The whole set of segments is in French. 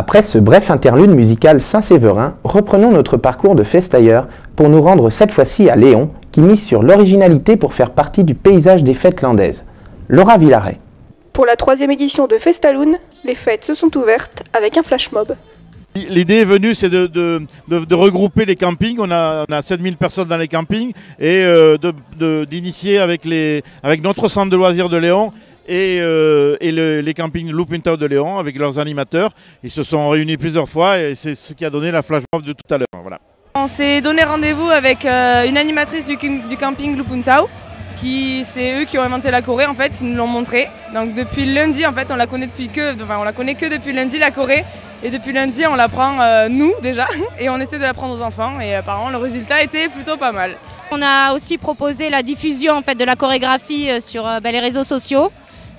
Après ce bref interlude musical Saint-Séverin, reprenons notre parcours de festailleurs pour nous rendre cette fois-ci à Léon, qui mise sur l'originalité pour faire partie du paysage des fêtes landaises. Laura Villaret. Pour la 3e édition de Festaloon, les fêtes se sont ouvertes avec un flash mob. L'idée est venue, c'est de regrouper les campings. On a 7000 personnes dans les campings et d'initier avec notre centre de loisirs de Léon et les campings Lupintau de Léon avec leurs animateurs. Ils se sont réunis plusieurs fois et c'est ce qui a donné la flash mob de tout à l'heure. Voilà. On s'est donné rendez-vous avec une animatrice du camping Lupintau. C'est eux qui ont inventé la Corée en fait, ils nous l'ont montré. Donc depuis lundi en fait, on la connaît que depuis lundi la Corée. Et depuis lundi on l'apprend nous déjà et on essaie de l'apprendre aux enfants et apparemment le résultat était plutôt pas mal. On a aussi proposé la diffusion en fait, de la chorégraphie sur les réseaux sociaux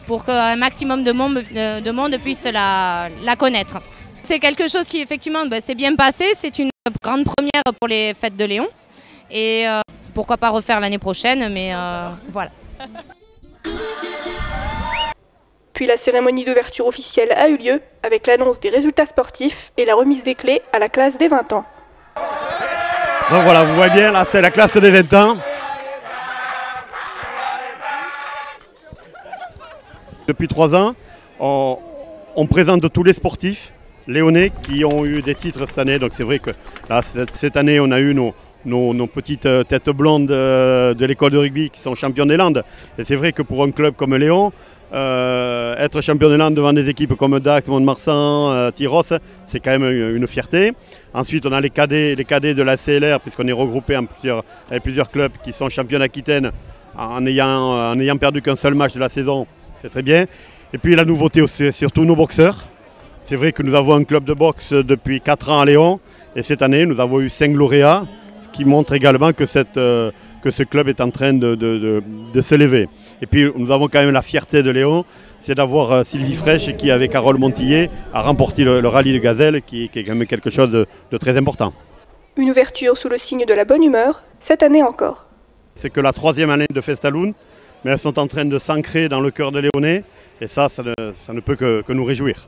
pour qu'un maximum de monde puisse la connaître. C'est quelque chose qui effectivement s'est bien passé, c'est une grande première pour les fêtes de Léon. Et pourquoi pas refaire l'année prochaine, mais voilà. Puis la cérémonie d'ouverture officielle a eu lieu avec l'annonce des résultats sportifs et la remise des clés à la classe des 20 ans. Donc voilà, vous voyez bien, là c'est la classe des 20 ans. Depuis 3 ans, on présente tous les sportifs léonais qui ont eu des titres cette année. Donc c'est vrai que là, cette année, on a eu nos petites têtes blondes de l'école de rugby qui sont champions des Landes. Et c'est vrai que pour un club comme Léon, être champion des Landes devant des équipes comme Dax, Mont-de-Marsan, Tyros, c'est quand même une fierté. Ensuite, on a les cadets de la CLR, puisqu'on est regroupé avec plusieurs clubs qui sont champions d'Aquitaine en ayant perdu qu'un seul match de la saison. C'est très bien. Et puis la nouveauté aussi, c'est surtout nos boxeurs. C'est vrai que nous avons un club de boxe depuis 4 ans à Léon. Et cette année, nous avons eu 5 lauréats, ce qui montre également que ce club est en train de s'élever. Et puis nous avons quand même la fierté de Léon, c'est d'avoir Sylvie Fraîche qui, avec Carole Montillet, a remporté le rallye de Gazelle, qui est quand même quelque chose de très important. Une ouverture sous le signe de la bonne humeur, cette année encore. C'est que la 3e année de Festaloon, mais elles sont en train de s'ancrer dans le cœur des Léonais, et ça ne peut que nous réjouir.